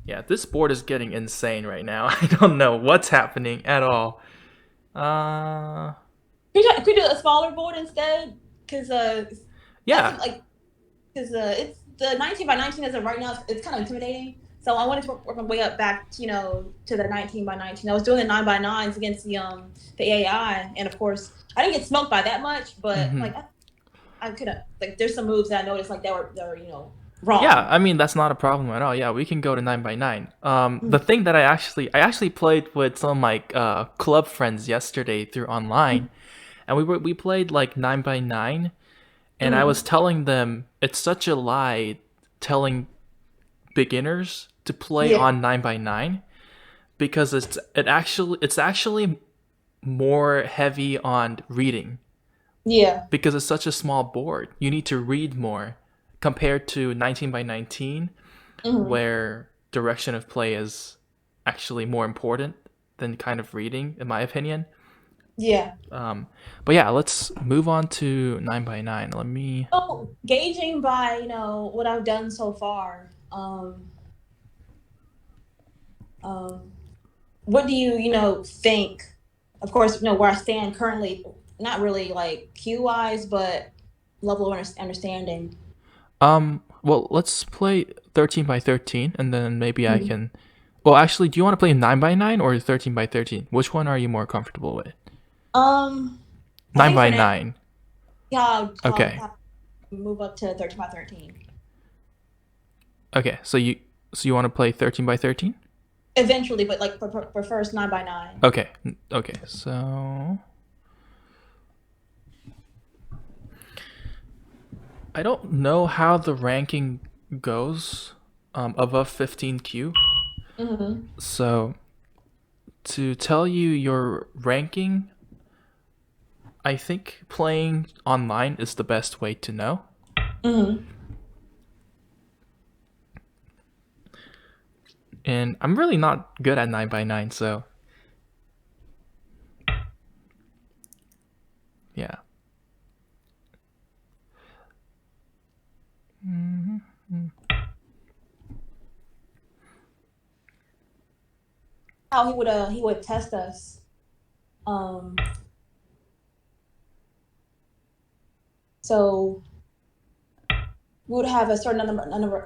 Yeah, this board is getting insane right now. I don't know what's happening at all. Uh, Could we do a smaller board instead? Because that's yeah. like because it's the 19 by 19 as of right now. It's kind of intimidating. So I wanted to work my way up back, to the 19 by 19. I was doing the 9 by 9s against the AI, and of course I didn't get smoked by that much, but Hmm. like I could have like there's some moves that I noticed like that were Yeah, wrong. I mean that's not a problem at all. Yeah, we can go to 9 by 9. The Mm. thing that I actually played with some of my club friends yesterday through online, and we played like 9 by 9, and I was Mm. telling them it's such a lie telling beginners to play Yeah, on 9 by 9 because it's actually more heavy on reading yeah, because it's such a small board. You need to read more compared to 19 by 19, hmm, where direction of play is actually more important than kind of reading, in my opinion. yeah. Um, but yeah, let's move on to 9 by 9. Let me. So gauging by what I've done so far, um, what do you think? Of course, where I stand currently, not really like Q wise, but level of understanding. Well, let's play 13 by 13, and then maybe I Mhm. can. Well, actually, do you want to play 9 by 9 or 13 by 13? Which one are you more comfortable with? I Nine think by for now, nine. yeah, Okay. I'll move up to 13 by 13 Okay. So you want to play 13 by 13? eventually, but like for first 9 by 9. Okay. Okay. So I don't know how the ranking goes above 15Q. Mm-hmm. So to tell you your ranking, I think playing online is the best way to know. Mm-hmm. And I'm really not good at 9 by 9, so yeah. How he would test us. Um, so we would have a certain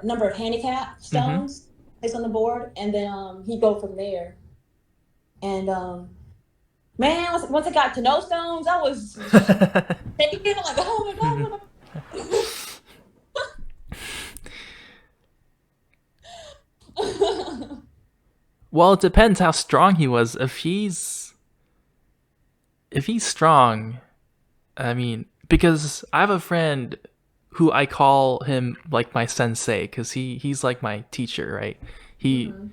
number of handicap Mm-hmm. stones placed on the board, and then he'd go from there. And man, once I got to no stones, I was shaking like, oh my god. Well, it depends how strong he was. If he's strong, I mean, because I have a friend who I call him like my sensei because he's like my teacher, right? He Hmm.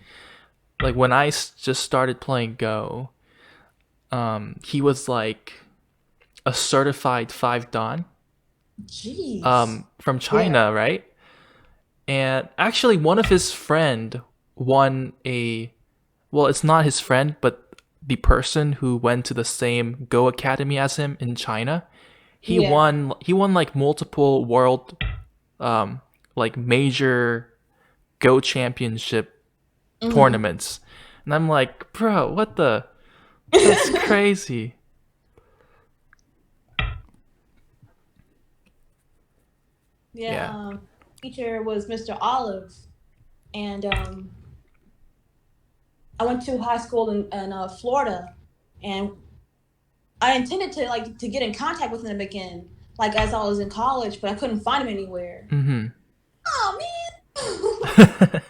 like when I just started playing Go, he was like a certified 5 dan Jeez. from Yeah. China, right? And actually, one of his friend won a. Well, it's not his friend, but the person who went to the same Go Academy as him in China. He Yeah. won. He won like multiple world, um, like major Go championship Hmm. tournaments, and I'm like, bro, what the? That's crazy. Yeah. Yeah. Teacher was Mr. Olive, and I went to high school in Florida, and I intended to get in contact with him again, like as I was in college, but I couldn't find him anywhere. Mm-hmm. Oh man!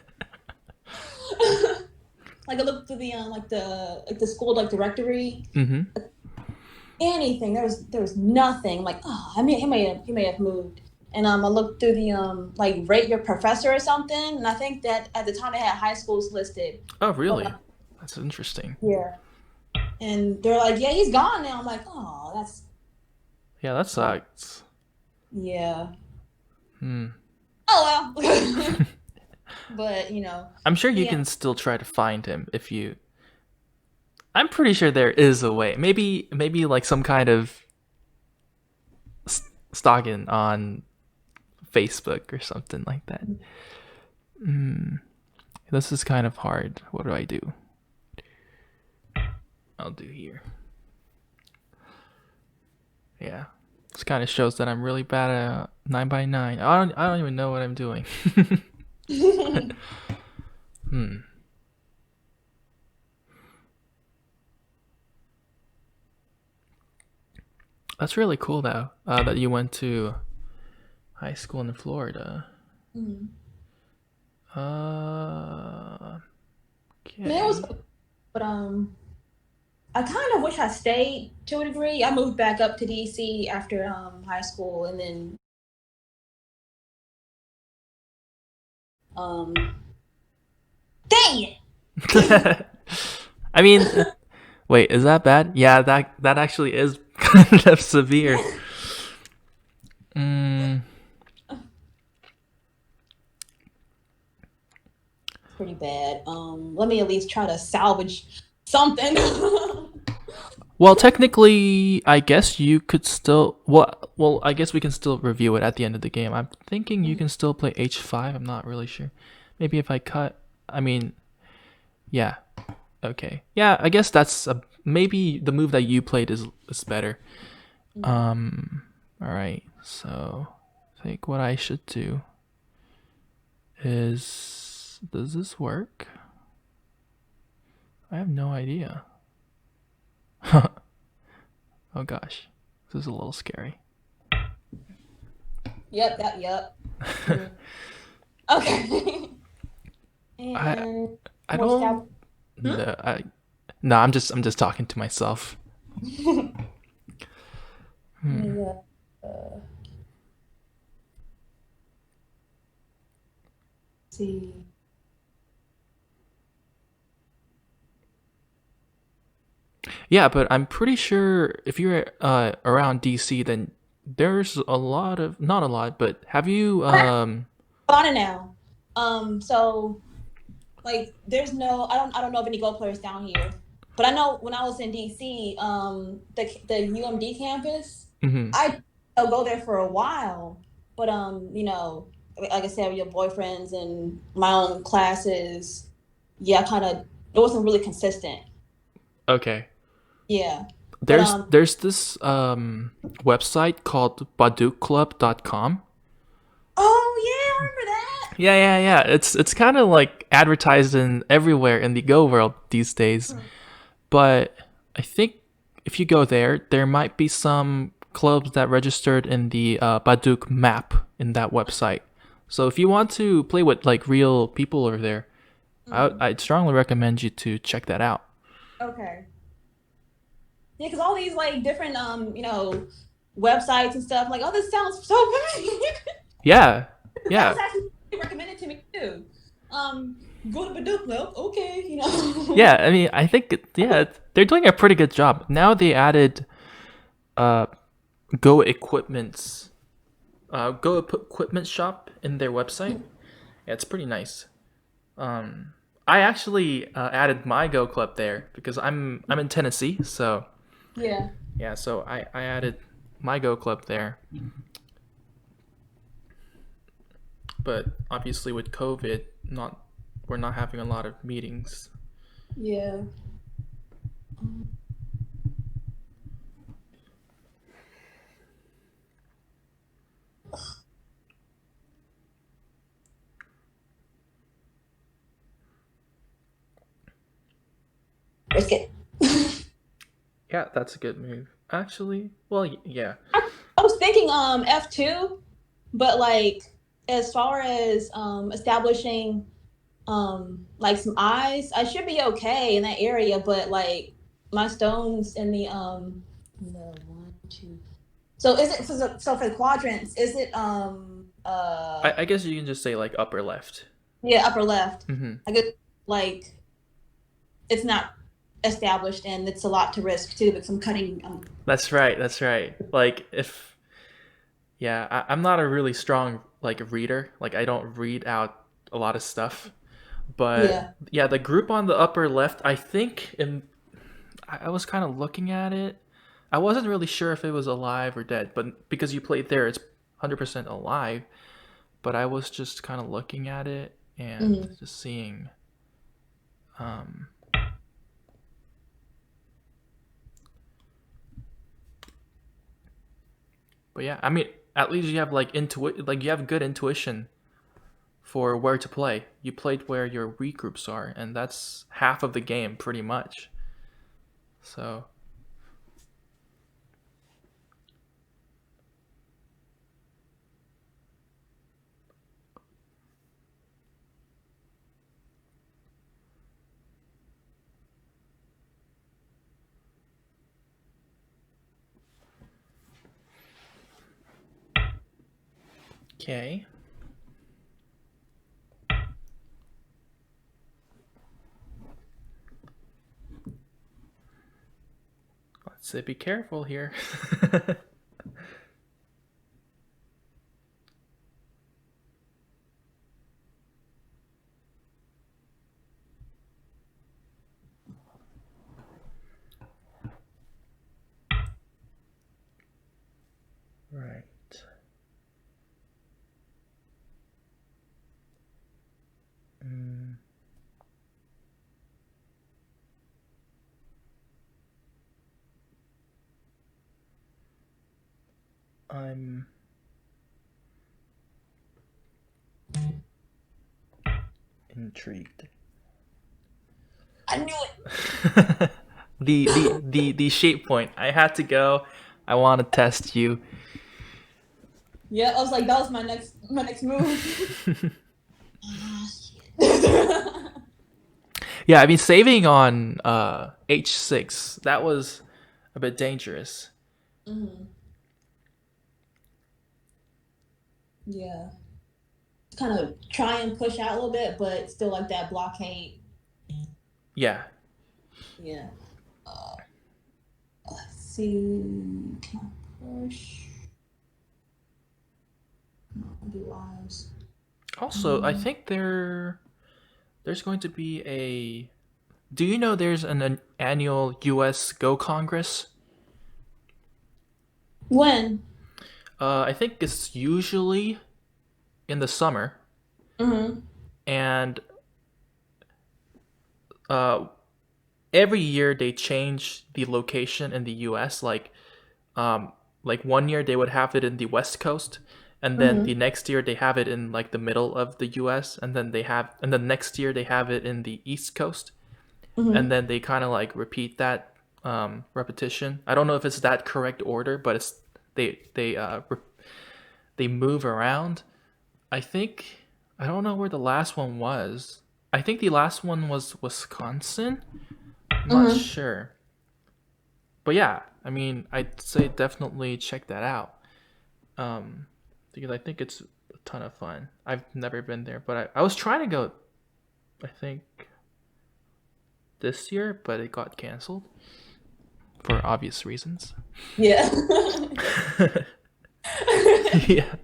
Like I looked through the school directory, Mm-hmm. anything. There was nothing. Like, oh, I mean, he may have moved. And I looked through the like rate your professor or something, and I think that at the time they had high schools listed. Oh, But really? That's interesting. yeah, and they're like, yeah, he's gone now. I'm like, oh, that's Yeah, that oh, sucks. yeah. Hmm. Oh well. But I'm sure you yeah. can still try to find him if you. I'm pretty sure there is a way. Maybe like some kind of stalking on Facebook or something like that. This is kind of hard. What do I do? I'll do here. Yeah. This kind of shows that I'm really bad at 9 by 9. I don't even know what I'm doing. Hmm. That's really cool though. That you went to high school in Florida. Mhm. Uh. I mean, it was, Okay. but I kind of wish I stayed to a degree. I moved back up to DC after high school, and then um, dang it. I mean, wait, is that bad? Yeah, that actually is kind of severe. Mm, Pretty bad. Let me at least try to salvage something. well, technically, I guess you could still. Well, I guess we can still review it at the end of the game. I'm thinking you can still play H5. I'm not really sure. Maybe if I cut. I mean, yeah. Okay. Yeah, I guess maybe the move that you played is better. All right. So, I think what I should do is, does this work? I have no idea. Oh gosh, this is a little scary. Yep, that, yep. Mm. Okay. I And I more don't stab. Hmm? know. No, I'm just talking to myself. Let Hmm. me, see. Yeah, but I'm pretty sure if you're around DC, then there's a lot of, not a lot, but have you On it now. So like I don't know of any Go players down here. But I know when I was in DC, the UMD campus, mhm. I I'll go there for a while. But like I said, with your boyfriends and my own classes, yeah, it wasn't really consistent. Okay. Yeah. But There's this website called baduclub.com. oh yeah, I remember that. Yeah. It's kind of like advertised in everywhere in the Go world these days. But I think if you go there, there might be some clubs that registered in the Baduk map in that website. So if you want to play with like real people over there, Mm, I'd strongly recommend you to check that out. okay. Yeah, because all these like different websites and stuff, like, oh, this sounds so good. Yeah, That yeah, was actually recommended to me too. Go to Baduk. Well, okay, you know. yeah. I mean, I think yeah, they're doing a pretty good job. Now they added uh, Go Equipment's Go Equipment shop in their website. Yeah, it's pretty nice. I actually added my Go Club there because I'm in Tennessee, so Yeah. yeah, so I added my Go Club there. But obviously with COVID, not we're not having a lot of meetings. Yeah. Risk it. Yeah, that's a good move. Actually, well, yeah. I was thinking F2, but like as far as establishing like some eyes, I should be okay in that area, but like my stones in the one, two. So is it so for the quadrants, is it I guess you can just say like upper left. yeah, upper left. Mm-hmm. I guess like it's not established and it's a lot to risk too because I'm cutting That's right. That's right. Like if yeah, I'm not a really strong like reader. Like I don't read out a lot of stuff. But yeah. yeah, the group on the upper left, I think I was kind of looking at it. I wasn't really sure if it was alive or dead, but because you played there, it's 100% alive. But I was just kind of looking at it and Mhm. just seeing. Um, but yeah, I mean, at least you have like like you have good intuition for where to play. You played where your regroups are, and that's half of the game, pretty much. So okay. Let's say be careful here. Right. Mm, I'm intrigued. I knew it. The shape point. I had to go. I want to test you. Yeah, I was like, that was my next move. Ah, shit. Yeah, I mean saving on H6, that was a bit dangerous. Mm-hmm. Yeah. Kind of try and push out a little bit, but still like that blockade. Yeah. Yeah. Uh, let's see. Can I push? Be wise. Also, I think there's going to be a. Do you know there's an annual U.S. Go Congress? When? I think it's usually in the summer, Mm-hmm. and uh, every year they change the location in the U.S. Like 1 year they would have it in the West Coast, and then Mm-hmm. the next year they have it in like the middle of the U.S. And then next year they have it in the East Coast, and Mm-hmm. then they kind of like repeat that repetition. I don't know if it's that correct order, but it's they move around. I think I don't know where the last one was. I think the last one was Wisconsin. I'm not Mm-hmm. sure. But yeah, I mean, I'd say definitely check that out. Because I think it's a ton of fun. I've never been there, but I was trying to go, I think, this year, but it got canceled for obvious reasons. Yeah. Yeah.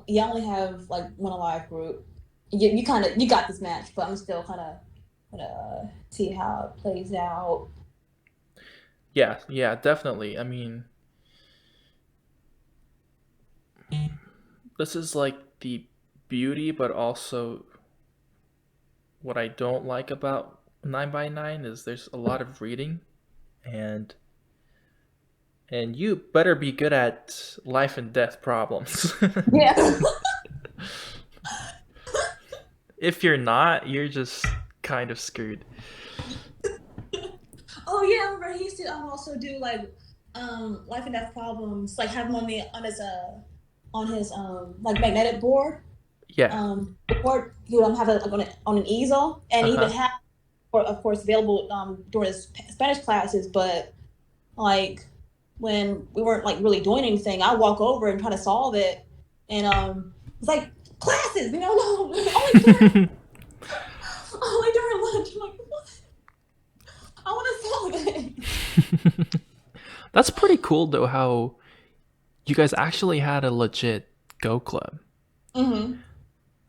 You only have like one alive group. You kind of you got this match, but I'm still kind of gonna see how it plays out. Yeah, yeah, definitely. I mean, this is like the beauty, but also what I don't like about 9 by 9 is there's a lot of reading, and you better be good at life and death problems. Yeah. If you're not, you're just kind of screwed. Oh yeah, I remember he used to also do like life and death problems, like have him on his like magnetic board. Yeah. The board he would have it like on an easel, and Uh he even huh. had, of course, available during his Spanish classes. But like when we weren't like really doing anything, I walk over and try to solve it, and it's like classes, no, only during lunch. I'm like, what? I want to solve it. That's pretty cool though. How you guys actually had a legit Go club. Mm-hmm.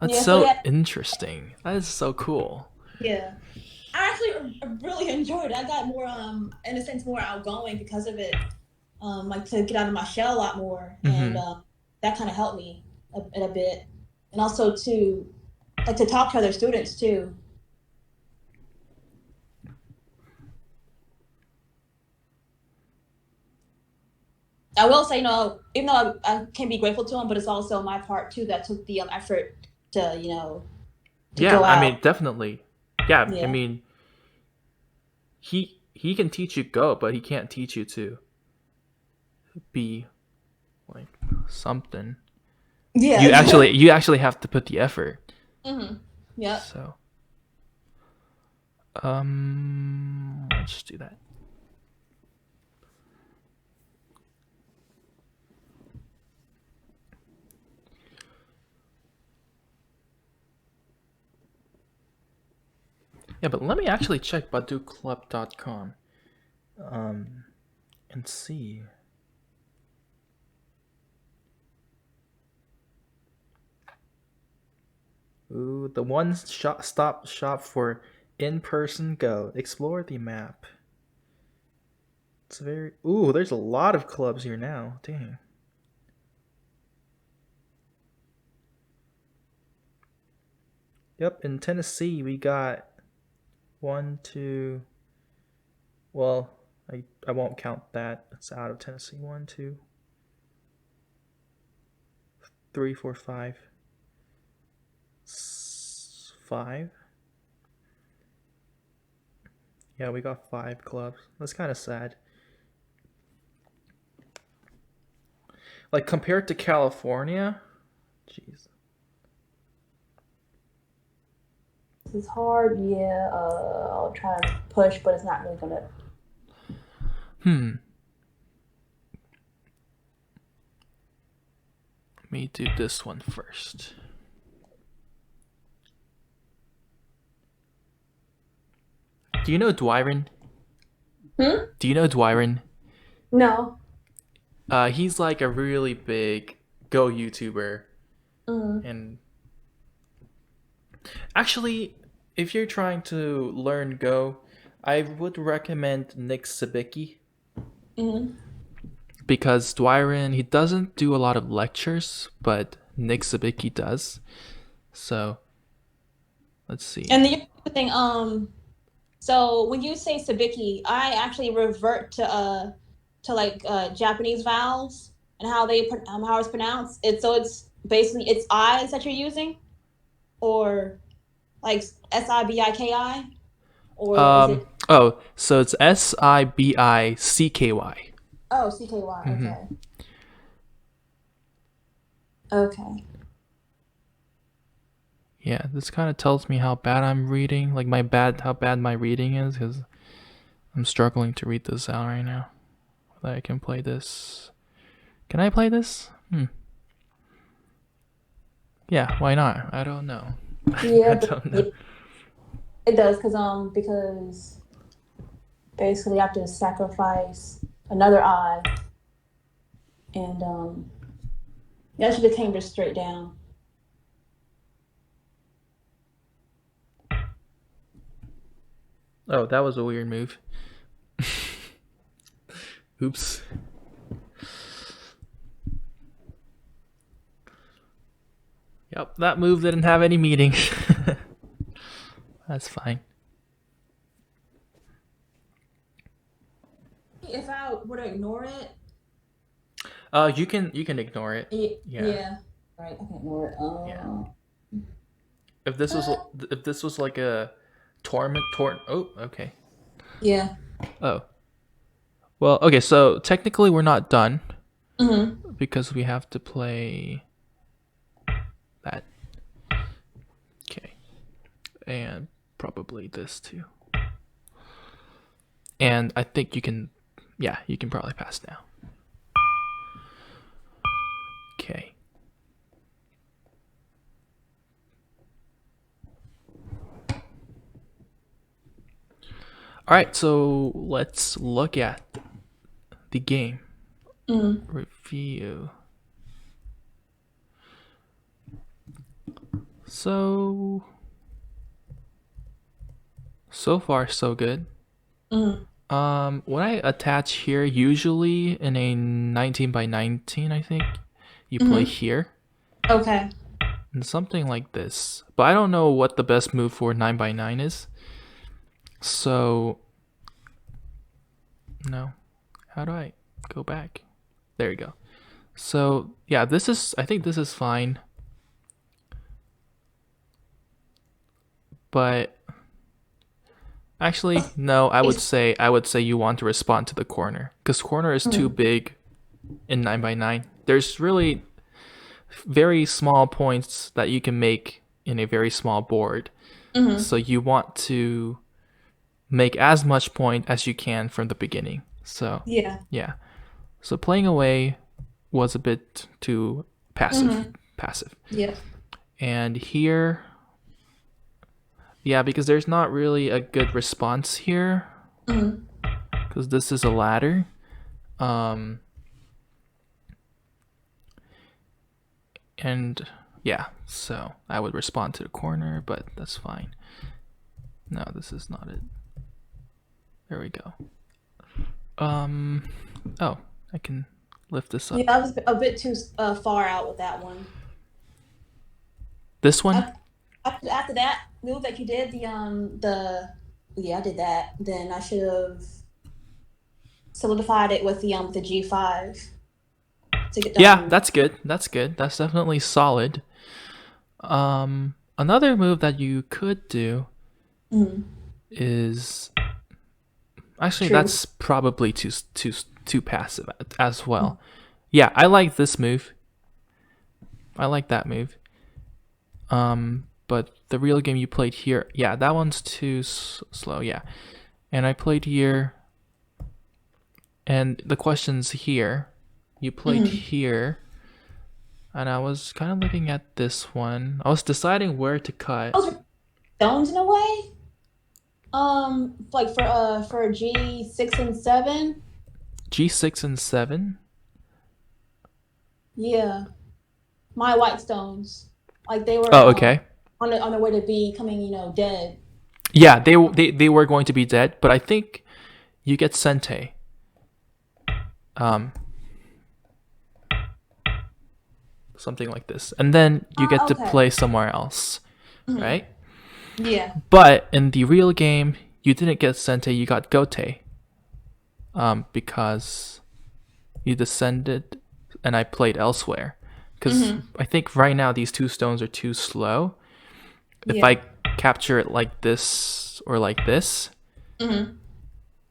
That's Yeah, so so yeah, interesting. That is so cool. yeah. I actually really enjoyed it. I got more, in a sense, more outgoing because of it. like to get out of my shell a lot more, and Mm-hmm. that kind of helped me a bit, and also to like to talk to other students too. I will say, even though I can be grateful to him, but it's also my part too that took the effort to to Yeah, go I mean, out. definitely. Yeah, I Yeah. mean, he can teach you Go, but he can't teach you to be like something. You Yeah. actually you actually have to put the effort. Yep. So, let's do that. Yeah, but let me actually check baduclub.com um and see. Ooh, the one stop shop for in-person Go. Explore the map. It's very. Ooh, there's a lot of clubs here now. Dang. Yep, in Tennessee we got one, two. Well, I won't count that. It's out of Tennessee. One, two, three, four, five, five. Yeah, we got five clubs. That's kind of sad. Like compared to California, jeez. This is hard. Yeah. I'll try to push, but it's not really gonna. Hmm. Let me do this one first. Do you know Dwyron? Hmm? Do you know Dwyron? No. He's like a really big Go YouTuber, Mm. and actually, if you're trying to learn Go, I would recommend Nick Sabicki Mm. because Dwyron he doesn't do a lot of lectures, but Nick Sabicki does. So let's see. And the other thing, so when you say sabiki, I actually revert to like Japanese vowels and how it's pronounced. It's basically it's I's that you're using, or like Sibiki, or is it So it's Sibicky. oh CKY? Mm-hmm. Okay, okay. Yeah, this kind of tells me how bad I'm reading, like how bad my reading is, because I'm struggling to read this out right now. I can play this. Can I play this? Yeah, why not? I don't know. I Yeah, but don't know. it does because basically I have to sacrifice another I, and yeah, I should have came just straight down. Oh, that was a weird move. Oops. Yep, that move didn't have any meaning. That's fine. If I were to ignore it, You can ignore it. Yeah, yeah, right. I can ignore it. yeah. If this was if this was like a tournament. Oh, okay. Yeah. Oh, well, okay. So technically, we're not done Mm-hmm. because we have to play that. Okay, and probably this too. And I think you can, yeah, you can probably pass now. Okay. All right, so let's look at the game Mm-hmm. review. So far so good. Mm-hmm. When I attach here, usually in a 19 by 19, I think you play Mm-hmm. here Okay. and something like this. But I don't know what the best move for 9 by 9 is. So, no. How do I go back? There you go. So, yeah, I think this is fine. But actually, no, I would say you want to respond to the corner because corner is too Mm-hmm. big in 9 by 9. There's really very small points that you can make in a very small board. Mm-hmm. So you want to make as much point as you can from the beginning. So, Yeah. yeah. So playing away was a bit too Mm-hmm. passive. Yeah. And here, yeah, because there's not really a good response here Mm-hmm. because this is a ladder. Um and yeah, so I would respond to the corner, but that's fine. No, this is not it. There we go. Um, oh, I can lift this Yeah, up. I was a bit too far out with that one. This one? After, after that move that you did, the yeah, I did that. Then I should have solidified it with the G5 to get that Yeah, move. that's good. That's good. That's definitely solid. Another move that you could do Mm-hmm. is actually True. that's probably too passive as well. Yeah, I like this move. I like that move. But the real game you played here, yeah, that one's too slow. Yeah, and I played here, and the question's here. You played Mm-hmm. here, and I was kind of looking at this one. I was deciding where to cut. Those are stones in a way. Like for G6 and 7. G6 and 7. Yeah, my white stones. Like they were Oh, okay. on the way to becoming dead. Yeah, they were going to be dead, but I think you get Sente. Um, Something like this, and then you get to Okay. play somewhere else, Hmm. right? Yeah. But in the real game, you didn't get Sente, you got Gote. Because you descended and I played elsewhere. Because Hmm. I think right now these two stones are too slow. If Yeah. I capture it like this or like this, Hmm.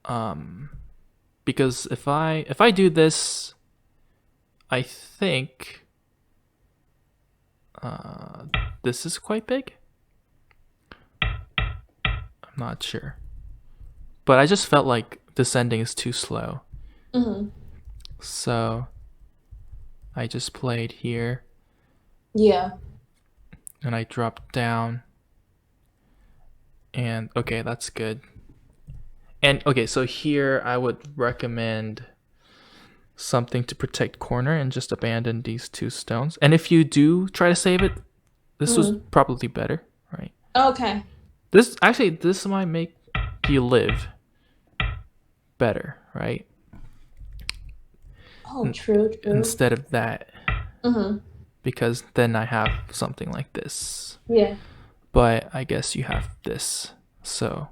um, because if I do this, I think this is quite big. I'm not sure, but I just felt like descending is too slow, Hmm. so I just played here Yeah. and I dropped down. And okay, that's good. And okay, so here I would recommend something to protect corner and just abandon these two stones. And if you do try to save it, this was Hmm. probably better, right? Okay. This might make you live better, right? Oh, true, true. Instead of that, Hmm. because then I have something like this. Yeah. But I guess you have this. So,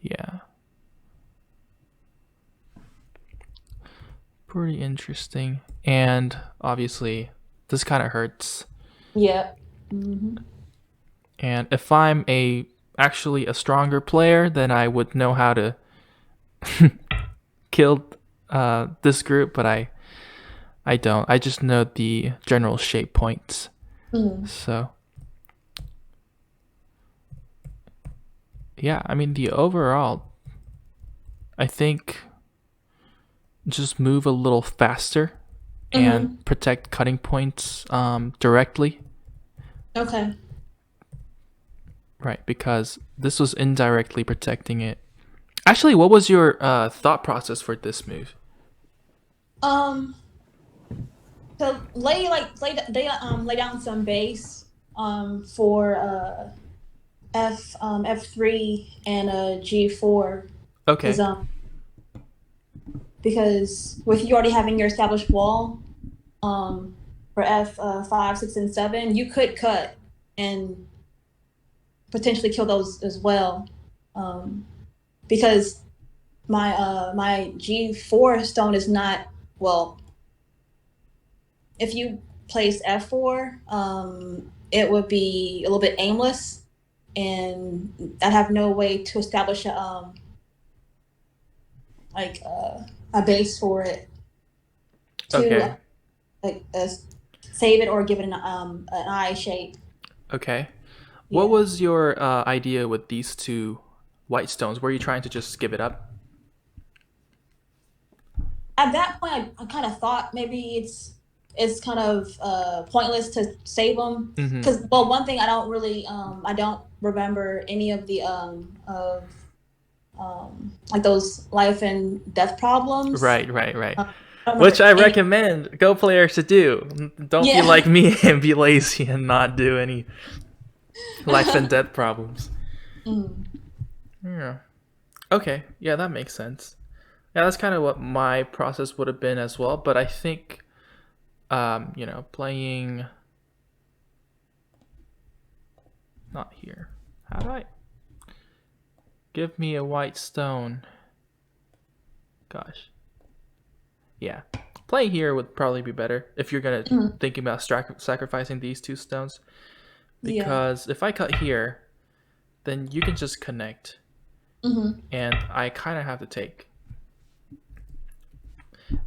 yeah. Pretty interesting. And obviously, this kind of hurts. Yeah. Hmm. And if I'm actually a stronger player, then I would know how to kill this group, but I don't. I just know the general shape points. Hmm. So yeah, I mean the overall, I think just move a little faster and Hmm. protect cutting points directly, Okay. right? Because this was indirectly protecting it. Actually, what was your thought process for this move? Um. So lay down some base for F3 and G4 because Okay. with you already having your established wall for F 5, 6, and 7, you could cut and potentially kill those as well. Um, because my G4 stone is not well. If you place F4, it would be a little bit aimless, and I'd have no way to establish like a base for it to Okay. like save it or give it an eye shape. Okay. What Yeah. was your idea with these two white stones? Were you trying to just give it up? At that point, I kind of thought maybe it's kind of pointless to save them Mm-hmm. because well, one thing I don't remember any of the like those life and death problems. Right, right, right. I don't Which remember I any. recommend Go players to do. Don't be Yeah. like me and be lazy and not do any life and death problems. Mm. Yeah. Okay. Yeah, that makes sense. Yeah, that's kind of what my process would have been as well. But I think, playing not here. How do I give me a white stone? Gosh. Yeah. Playing here would probably be better if you're gonna Mm. thinking about sacrificing these two stones. Yeah. Because if I cut here, then you can just connect, Hmm. and I kind of have to take.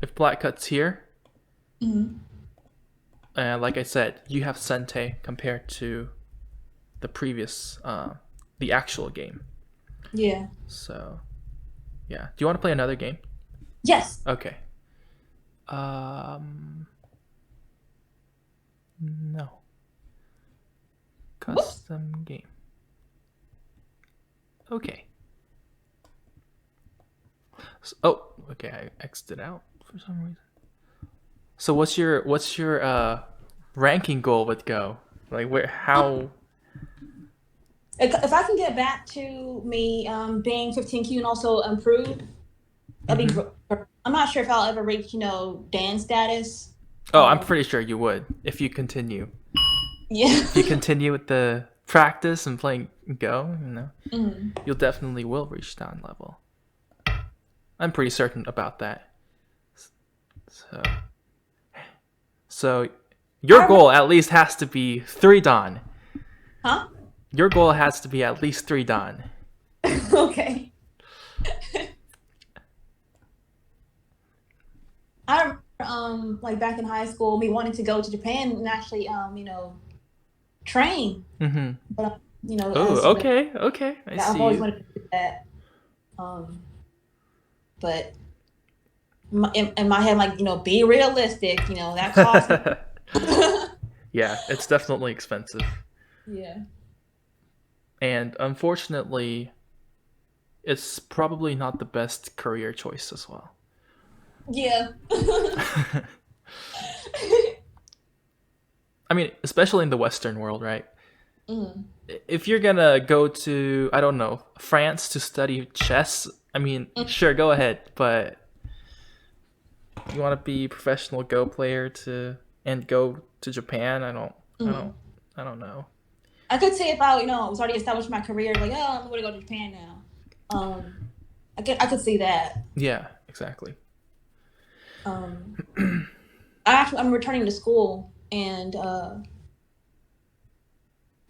If black cuts here, Hmm. like I said, you have Sente compared to the previous, the actual game. Yeah. So, yeah. Do you want to play another game? Yes. Okay. Um, no. Whoops. Custom game. Okay. Oh, okay. I exited out for some reason. So what's your ranking goal with Go? Like where how? If I can get back to me being 15Q and also improve, that'd be. Mm-hmm. I'm not sure if I'll ever reach, Dan status. Oh, I'm Um, pretty sure you would if you continue. yeah. If you continue with the practice and playing Go, Mm. you'll definitely will reach down level. I'm pretty certain about that. So, so your I remember, goal at least has to be 3 Dan. huh? Your goal has to be at least 3 Dan. Okay. I remember, like back in high school, me wanting to go to Japan and actually, train. Mm-hmm. But Oh, as with, okay, okay. I I've see always you. wanted to do that. Um, but in my head, like, be realistic. That costs. Yeah, it's definitely expensive. Yeah. And unfortunately, it's probably not the best career choice as well. Yeah. I mean, especially in the Western world, right? Mm. If you're gonna go to, I don't know, France to study chess, I mean, sure, go ahead. But you want to be a professional Go player and go to Japan? Mm. I don't know. I could say if I was already established my career, like, oh, I'm going to go to Japan now. I could see that. Yeah, exactly. Um, I'm returning to school and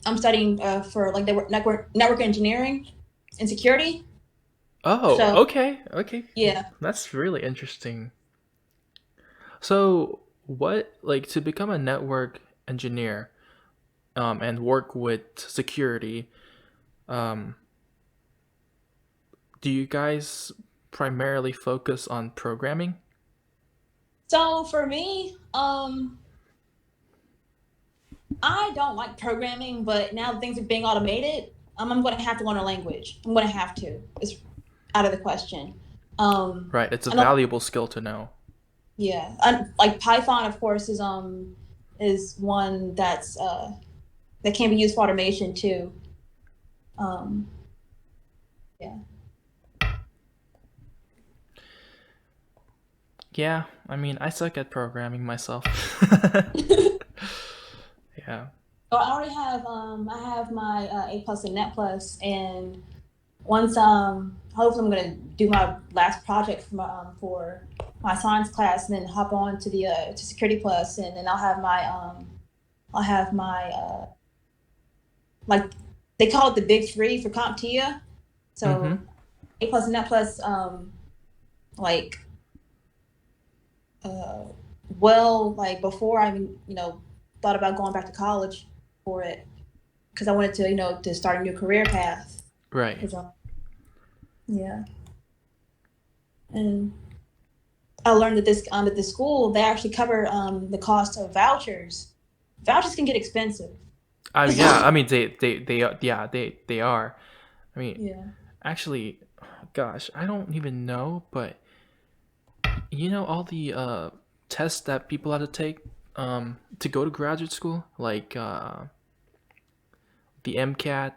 I'm studying for like network engineering and security. Oh, So okay, okay. yeah. That's really interesting. So, what like to become a network engineer, and work with security? Um, do you guys primarily focus on programming? So for me, I don't like programming, but now that things are being automated, I'm going to have to learn a language. I'm going to have to. It's out of the question. Right, it's a I know, valuable skill to know. yeah, like Python, of course, is one that can be used for automation too. Um, yeah. Yeah, I mean, I suck at programming myself. Yeah. So I already have I have my A plus and Net plus, and once hopefully I'm gonna do my last project for my science class, and then hop on to the to Security plus, and then I'll have my like they call it the big three for CompTIA. Mm-hmm. So A plus and Net plus like uh like before I even thought about going back to college for it, because I wanted to to start a new career path. Right. 'Cause, yeah, and I learned that this at this school they actually cover the cost of vouchers. Vouchers can get expensive. Yeah, I mean, yeah, they are. I mean, Yeah. actually, gosh, I don't even know, but you know all the tests that people have to take to go to graduate school, like the MCAT,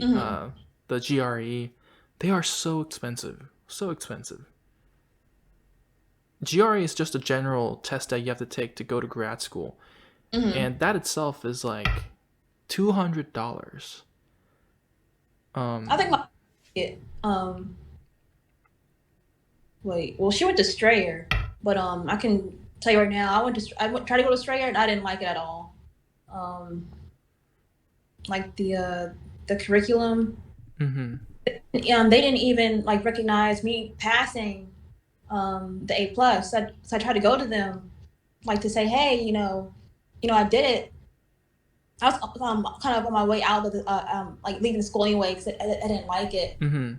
Hmm. the GRE, they are so expensive, so expensive. GRE is just a general test that you have to take to go to grad school, Hmm. and that itself is like $200. I think Um, my it, wait, well, she went to Strayer, but I can tell you right now, I went try to go to Strayer and I didn't like it at all. Um, like the curriculum, mm-hmm. they didn't even like recognize me passing the A plus. So I tried to go to them like to say, hey, I did it. I was kind of on my way out of the like leaving the school anyway because I didn't like it. Mm-hmm.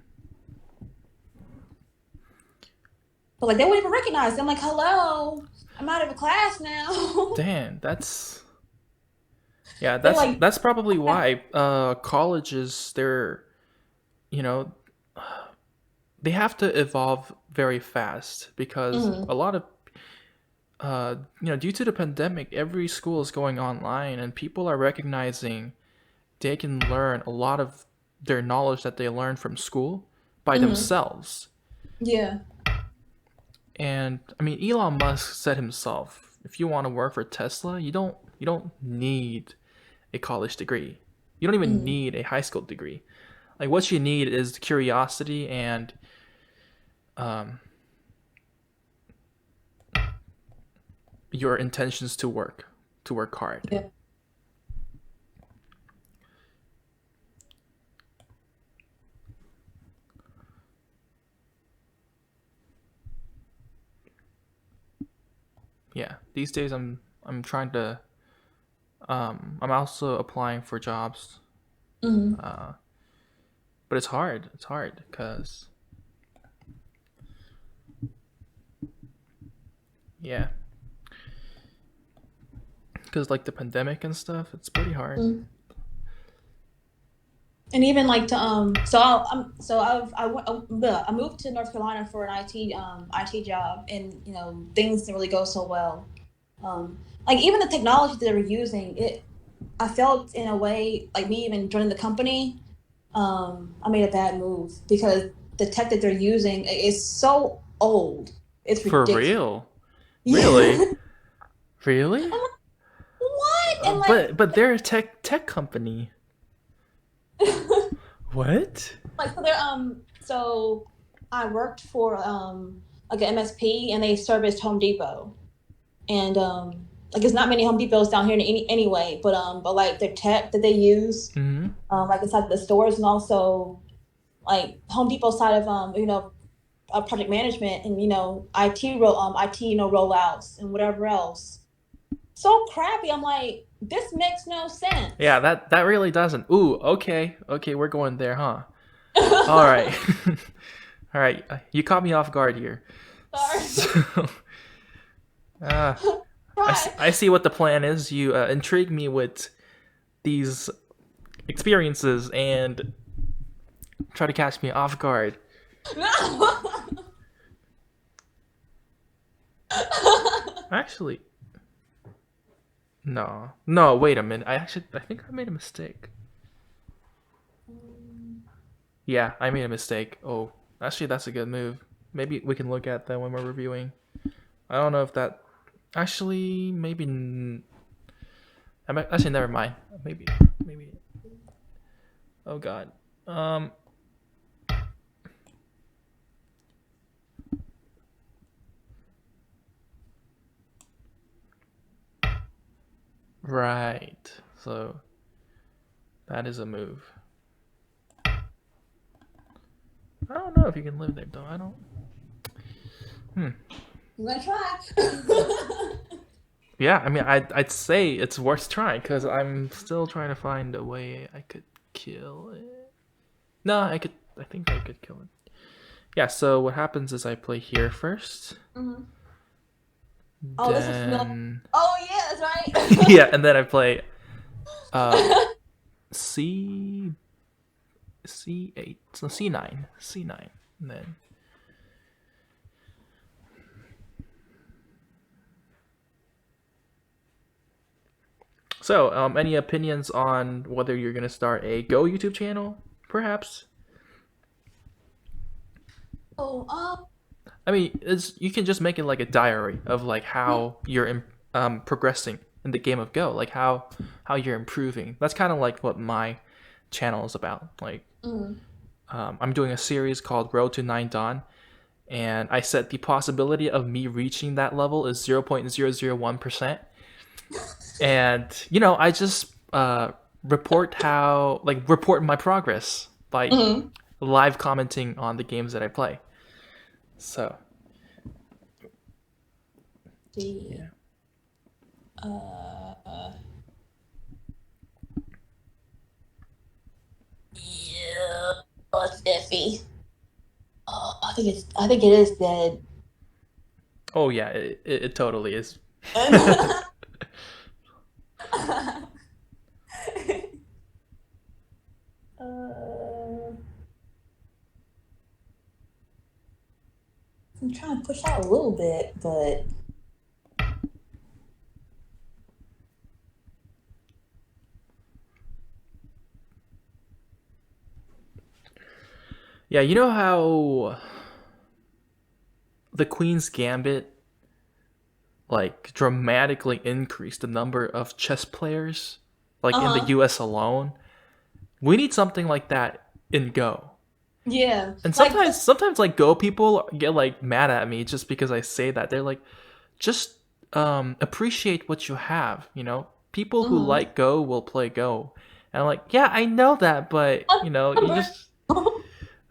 But like they wouldn't even recognize it. I'm like, hello, I'm out of a class now. Damn, that's yeah, They're like, that's probably why colleges they're you know they have to evolve very fast because mm-hmm, a lot of due to the pandemic, every school is going online and people are recognizing they can learn a lot of their knowledge that they learned from school by mm-hmm, themselves. yeah, And I mean, Elon Musk said himself, if you want to work for Tesla, you don't need a college degree. You don't even mm-hmm, need a high school degree. Like what you need is curiosity and um, your intentions to work hard. yeah. Yeah, these days I'm trying to I'm also applying for jobs, Mm-hmm. uh, but it's hard. It's hard yeah, because like the pandemic and stuff, it's pretty hard. Mm-hmm. And even like to so I moved to North Carolina for an IT job, and things didn't really go so well. Like even the technology that they were using, I felt in a way like me even joining the company, I made a bad move because the tech that they're using is so old. It's For ridiculous. real, really, Yeah. really. I'm like, what? And But they're a tech company. What? like so I worked for like an MSP, and they serviced Home Depot. And like there's not many Home Depots down here anyway, but like the tech that they use, Mm-hmm. like inside the stores, and also like Home Depot side of project management, and IT rollouts and whatever else. So crappy. I'm like, this makes no Yeah, sense. that really doesn't. Ooh, okay, okay, we're going there, huh? All right, all right. You caught me off guard here. Sorry. So, uh, Try. I see what the plan is. You intrigue me with these experiences and try to catch me off guard. No. Actually, no, no. Wait a minute. I think I made a mistake. Yeah, I made a mistake. Oh, actually, that's a good move. Maybe we can look at that when we're reviewing. I don't know if that actually maybe. Actually, never mind. Maybe. Oh God. Um. Right. So that is a move. I don't know if you can live there though. I don't. Hmm. I'm gonna try. Yeah, I mean, I'd say it's worth trying because I'm still trying to find a way I could kill it. No, I could. I think I could kill it. Yeah. So what happens is I play here first, Mhm. Oh, this is familiar. then Oh yeah, that's right. yeah, and then I play uh C C8, so C9, and then so any opinions on whether you're gonna start a Go YouTube channel, perhaps? Oh, I mean, it's you can just make it like a diary of like mm, how you're progressing in the game of Go, like how you're improving. That's kind of like what my channel is about. Like, mm. I'm doing a series called Road to Nine Dawn, and I said the possibility of me reaching that level is 0.001%. And I just report my progress by Mm. live commenting on the games that I play. So See. yeah. Uh, yeah. Oh, it's iffy. Oh, I think it is dead. Oh yeah, it totally is. uh, I'm trying to push out a little bit, but Yeah, you know how the Queen's Gambit like dramatically increased the number of chess players like in the uh-huh. US alone? We need something like that in Go. Yeah. And Like sometimes like Go people get like mad at me just because I say that. They're like, just appreciate what you have, People who mhm. like Go will play Go. And I'm like, yeah, I know that, but you just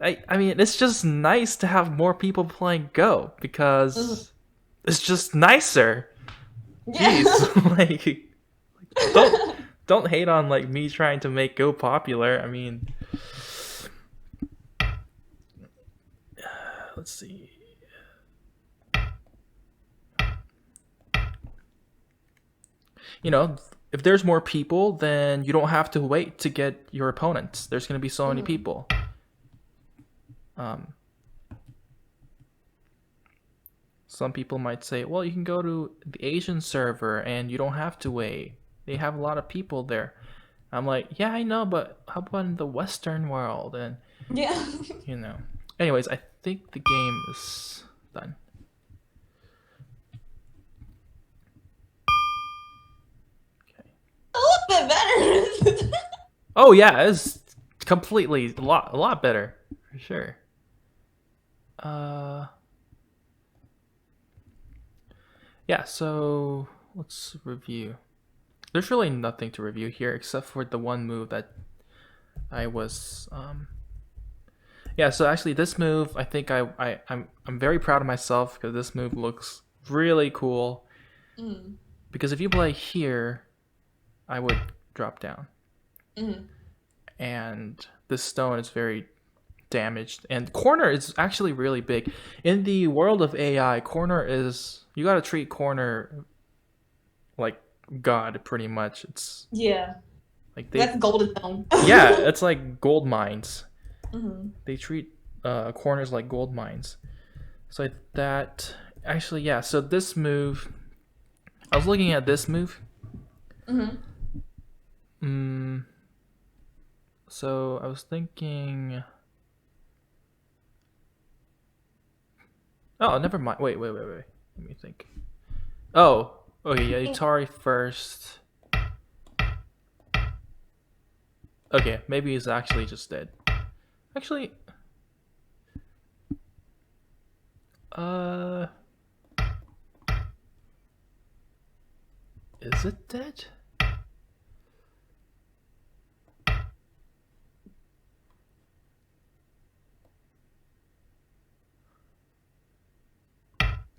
I mean, it's just nice to have more people playing Go Mhm. because it's just nicer. Jeez, Yeah. like don't don't hate on like me trying to make Go popular. I mean, let's see. You know, if there's more people, then you don't have to wait to get your opponents. There's going to be so many Mhm. people. Um, some people might say, well, you can go to the Asian server and you don't have to wait. They have a lot of people there. I'm like, yeah, I know, but how about in the Western world? And, Yeah. you know. Anyways, I think the game is done. Okay. A little bit better. Oh, yeah, it's completely a lot better. For sure. Uh, yeah, so let's review. There's really nothing to review here except for the one move that I was yeah, so actually this move I think I'm very proud of myself because this move looks really cool. Mm. Because if you play here, I would drop down. Mm. And this stone is very damaged. And corner is actually really big. In the world of AI, corner is you gotta treat corner like God pretty much. It's Yeah. like That's they golden zone. yeah, it's like gold mines. Mhm. They treat corners like gold mines. So that actually, yeah. So this move, I was looking at this move. Mhm. Mm, so I was thinking, Oh, never mind. Wait. Let me think. Oh, okay. Yeah, Utari first. Okay, maybe he's actually just dead. Actually, uh, is it dead?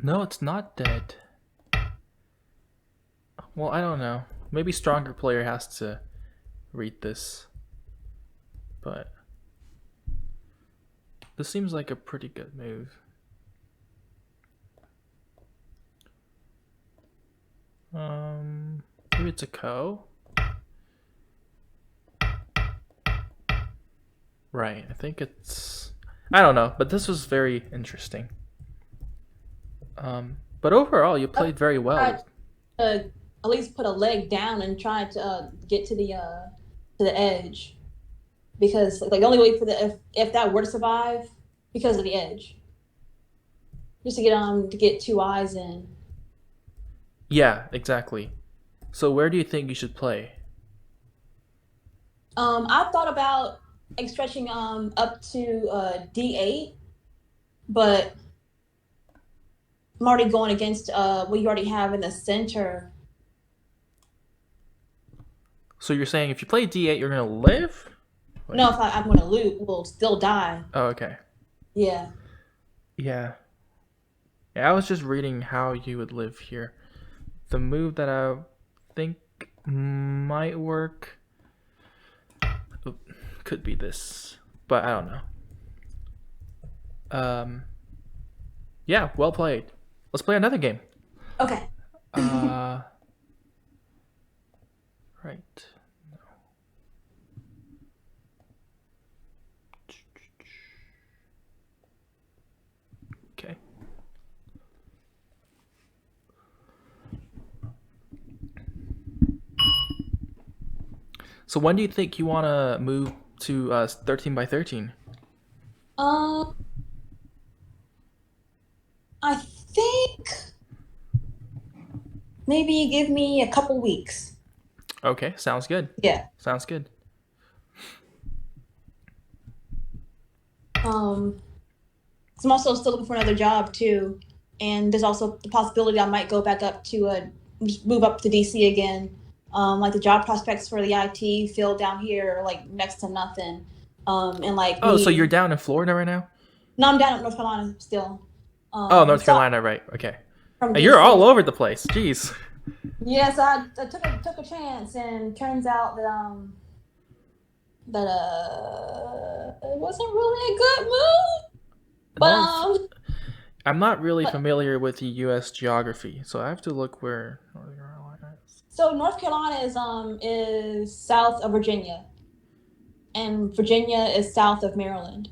No, it's not dead. Well, I don't know. Maybe stronger player has to read this, but this seems like a pretty good move. Maybe it's a ko. Right. I think it's. I don't know, but this was very interesting. But overall, you played very Tried well. to at least put a leg down and try to get to the edge, because like the only way for the if that were to survive, because of the edge, just to get two eyes in. Yeah, exactly. So where do you think you should play? I've thought about like stretching up to D8, but I'm already going against what you already have in the center. So you're saying if you play d8, you're gonna live? Wait. No, if I'm going to lose, will still die. Oh, okay. Yeah. Yeah. Yeah, I was just reading how you would live here. The move that I think might work could be this, but I don't know. Yeah, well played. Let's play another game. Okay. Right. Okay. So when do you think you want to move to 13 by 13? Um, I think maybe give me a couple weeks. Okay, sounds good. Yeah. Sounds good. Um, 'Cause I'm also still looking for another job too, and there's also the possibility I might go back up to just move up to DC again. Like the job prospects for the IT field down here are like next to nothing. And like Oh, so you're me, down in Florida right now? no, I'm down in North Carolina still. Oh, North So Carolina, right? Okay. from You're all DC. over the place. Jeez. Yes, I took a chance, and turns out that it wasn't really a good move. But North. I'm not really but familiar with the U.S. geography, so I have to look where North Carolina is. so North Carolina is south of Virginia, and Virginia is south of Maryland.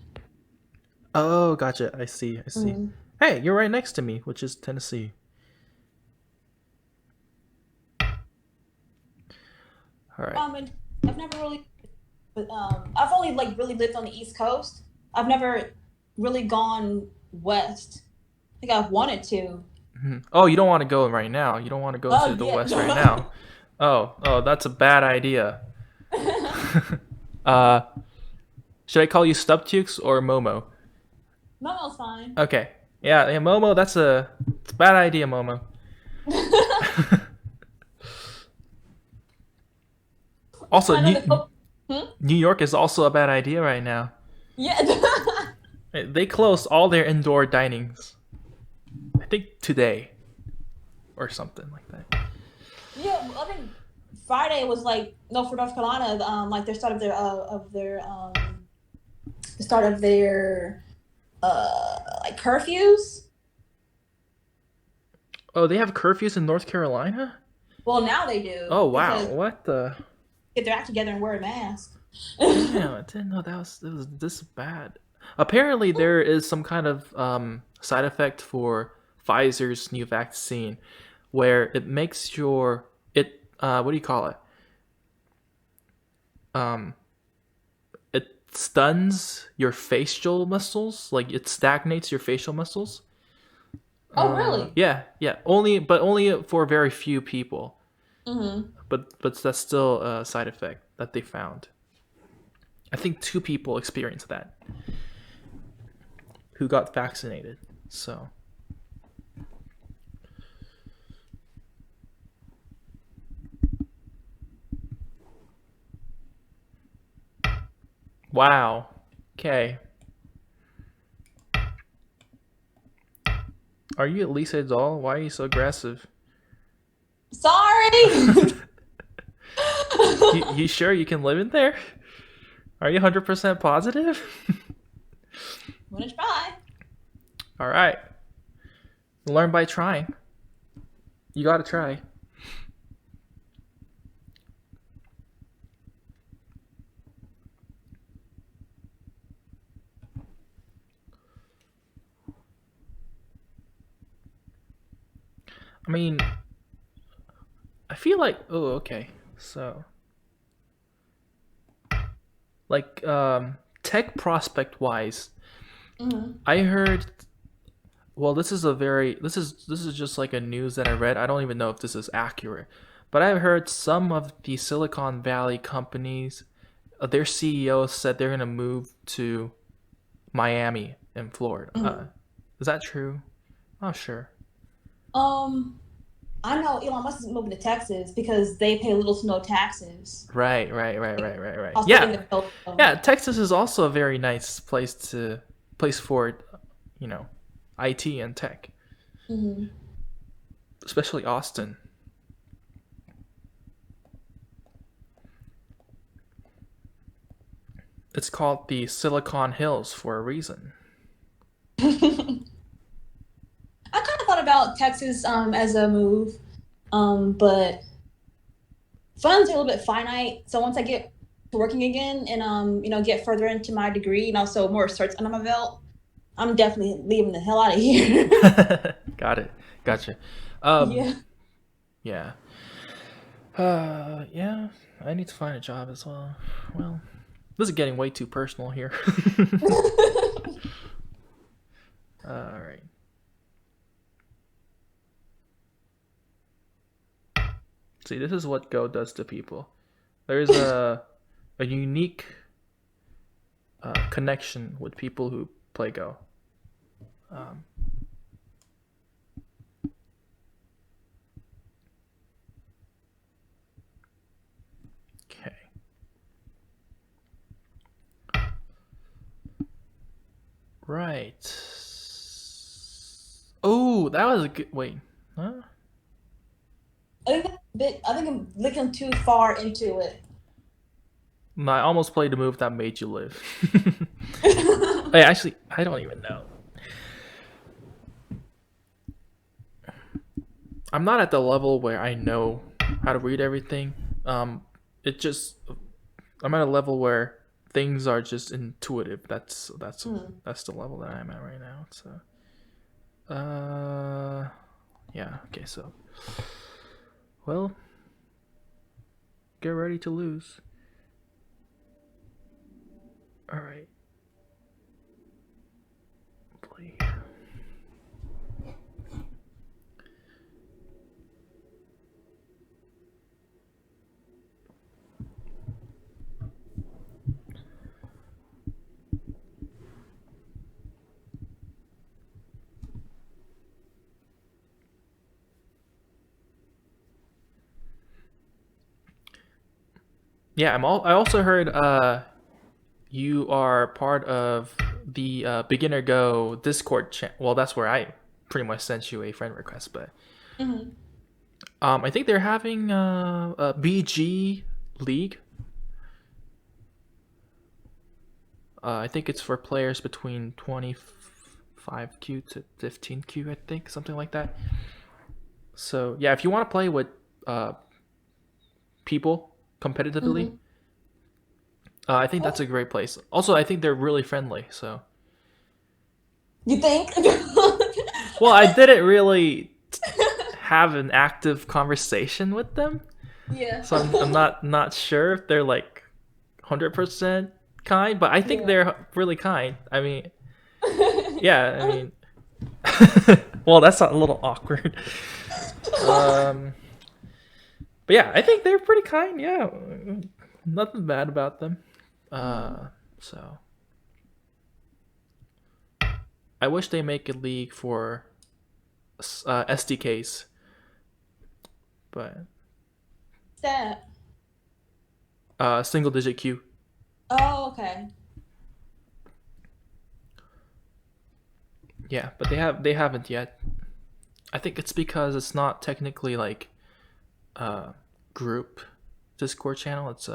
Oh, gotcha. I see. I see. Mm. Hey, you're right next to me, which is Tennessee. All right. And I've never really, but I've only like really lived on the East Coast. I've never really gone west. I think I've wanted to. Oh, you don't want to go right now. You don't want to go to Oh the yeah. west right now. Oh, that's a bad idea. uh, should I call you StubTeaux or Momo? Momo's fine. Okay. Yeah, Momo. It's a bad idea, Momo. Also, I know the. New York is also a bad idea right now. Yeah. They closed all their indoor dinings. I think today, or something like that. Yeah, I think Friday was like no for North Carolina. Like their start the start of their like curfews. Oh, they have curfews in North Carolina? Well, now they do Oh wow, because what the? get their act together and wear a mask. Damn, I didn't know it was this bad. Apparently, there is some kind of side effect for Pfizer's new vaccine, where it makes what do you call it? Um, it stuns your facial muscles, like it stagnates your facial muscles. Oh, really? Yeah, yeah. Only for very few people. Mm-hmm. But that's still a side effect that they found. I think 2 people experienced that who got vaccinated. So wow. Okay. Are you at least a doll? Why are you so aggressive? Sorry. You sure you can live in there? Are you 100% positive? I'm gonna try. All right. Learn by trying. You gotta try. I mean, I feel like okay. So like tech prospect wise, Mm-hmm. I heard well this is just like a news that I read. I don't even know if this is accurate. But I've heard some of the Silicon Valley companies, their CEOs said they're going to move to Miami in Florida. Mm-hmm. Is that true? Not sure. Um, I know Elon Musk is moving to Texas because they pay little to no taxes. Right. Also in Yeah, the field. yeah. Texas is also a very nice place for, you know, IT and tech, Mm-hmm. especially Austin. It's called the Silicon Hills for a reason. I kind of thought about Texas as a move, but funds are a little bit finite. So once I get to working again and get further into my degree and also more certs under my belt, I'm definitely leaving the hell out of here. Got it. Gotcha. Um, Yeah. yeah. Yeah. I need to find a job as well. Well, this is getting way too personal here. All right. See, this is what Go does to people. There's a unique connection with people who play Go. Um, okay. Right. Oh, that was a good. Wait. Huh? I think I'm looking too far into it. No, I almost played a move that made you live. Hey, actually, I don't even know. I'm not at the level where I know how to read everything. It just I'm at a level where things are just intuitive. Hmm. That's the level that I'm at right now. So, yeah. Okay. So, well, get ready to lose. All right. Play. Yeah. I also heard you are part of the Beginner Go Discord channel. Well, that's where I pretty much sent you a friend request, but Hmm. I think they're having a BG League. I think it's for players between 25Q to 15Q, I think, something like that. So yeah, if you want to play with uh, people competitively, Hmm. I think that's Oh, a great place. Also, I think they're really friendly. So you think? well, I didn't really have an active conversation with them, Yeah. so I'm not sure if they're like 100% kind, but I think Yeah. they're really kind. I mean, yeah, I I mean, Well, that's a little awkward. Um, but yeah, I think they're pretty kind. Yeah, nothing bad about them. So I wish they make a league for SDKs, but That. single digit queue. Oh, okay. Yeah, but they haven't yet. I think it's because it's not technically like a group Discord channel. It's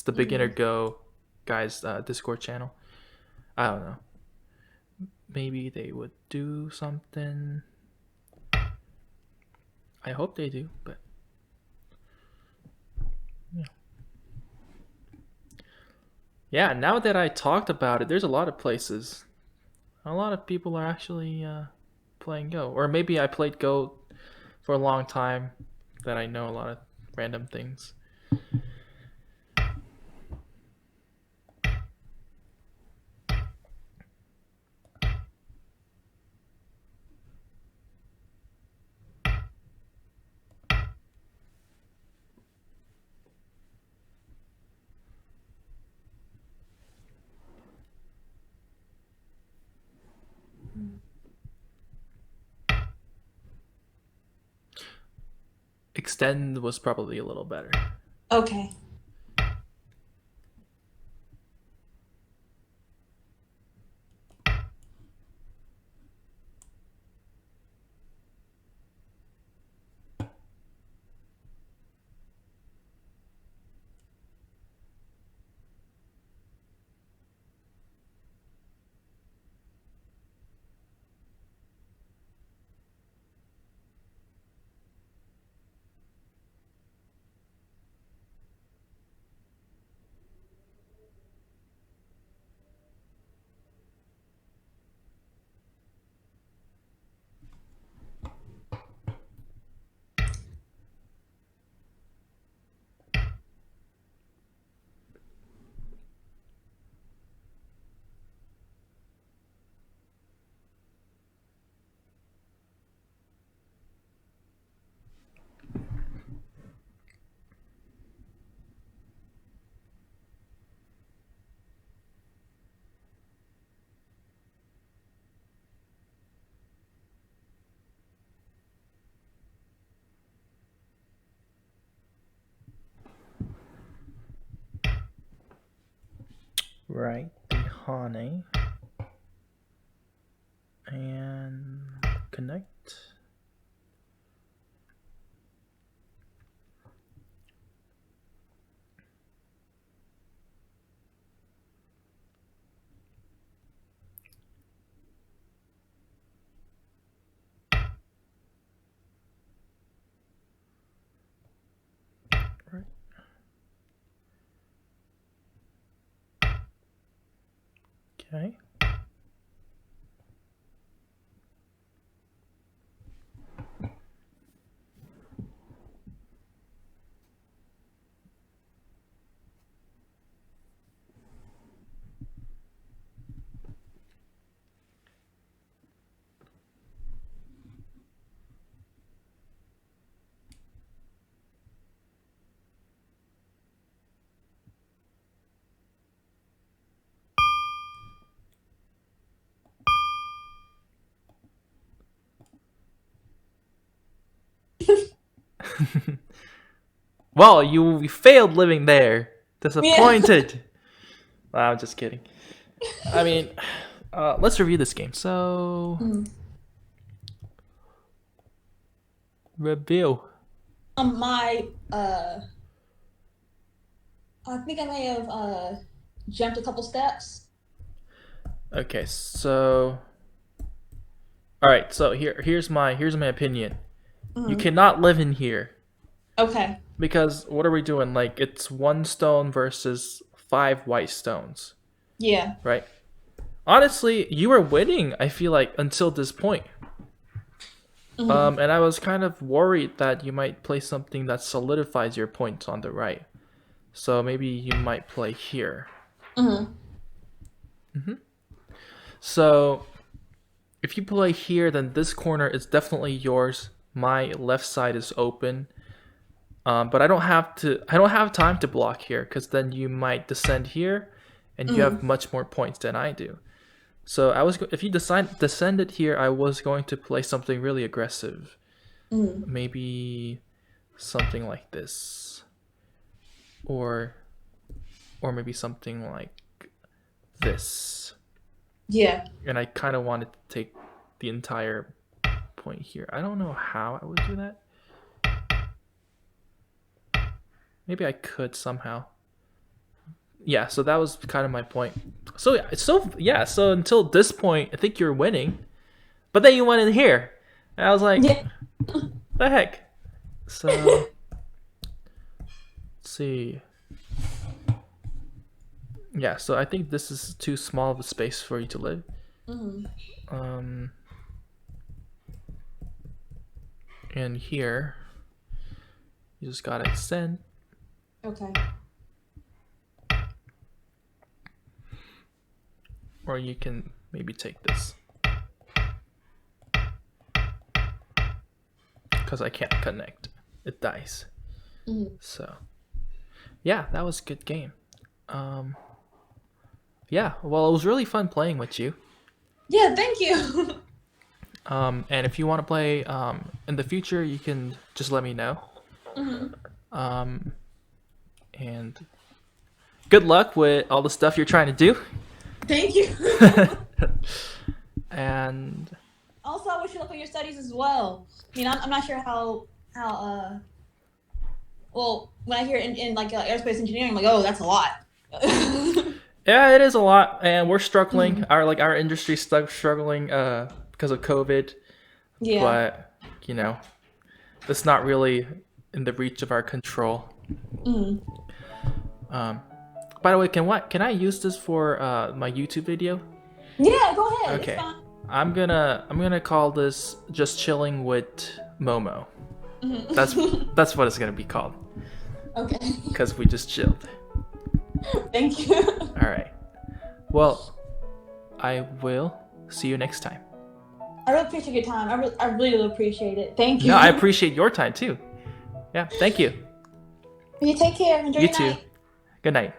the beginner Mm. go guys Discord channel. I don't know. Maybe they would do something. I hope they do, but yeah. Yeah, now that I talked about it, there's a lot of places. A lot of people are actually playing Go, or maybe I played Go for a long time that I know a lot of random things. Extend was probably a little better. Okay. Right, Honey. And connect. Right. Okay. Well, you failed living there. Yeah. Disappointed. I'm just kidding. I mean, let's review this game. So, Mm. review. My I think I may have jumped a couple steps. Okay, so all right. So here's my opinion. You Mm. cannot live in here Okay. because what are we doing? Like it's one stone versus five white stones, Yeah. right? Honestly, you were winning. I feel like until this point. Hmm. And I was kind of worried that you might play something that solidifies your points on the right. So maybe you might play here. Hmm. So if you play here, then this corner is definitely yours. My left side is open. But I don't have to. I don't have time to block here because then you might descend here, and you have much more points than I do. So if you descended here, I was going to play something really aggressive. Maybe something like this, or maybe something like this. Yeah. And I kind of wanted to take the entire point here. I don't know how I would do that. Maybe I could somehow. Yeah, so that was kind of my point. So until this point, I think you're winning. But then you went in here. And I was like, Yeah. the heck? So let's see. Yeah, so I think this is too small of a space for you to live. And here, you just gotta extend. Okay. Or you can maybe take this. Because I can't connect. It dies. So, yeah, that was a good game. Yeah, well, it was really fun playing with you. Yeah, thank you. And if you want to play in the future, you can just let me know. And good luck with all the stuff you're trying to do. Thank you. And also, I wish you luck with your studies as well. I mean, I'm not sure how well, when I hear in like aerospace engineering, I'm like, oh, that's a lot. yeah, it is a lot, and we're struggling. Our industry's struggling because of COVID. Yeah. But it's not really in the reach of our control. By the way, can I use this for my YouTube video? Yeah, go ahead. Okay. It's fine. I'm gonna call this "Just Chilling with Momo." That's what it's gonna be called. Okay. Because we just chilled. Thank you. All right. Well, I will see you next time. I really appreciate your time. I really do appreciate it. Thank you. No, I appreciate your time too. Yeah, thank you. You take care. Enjoy You your too. night. Good night.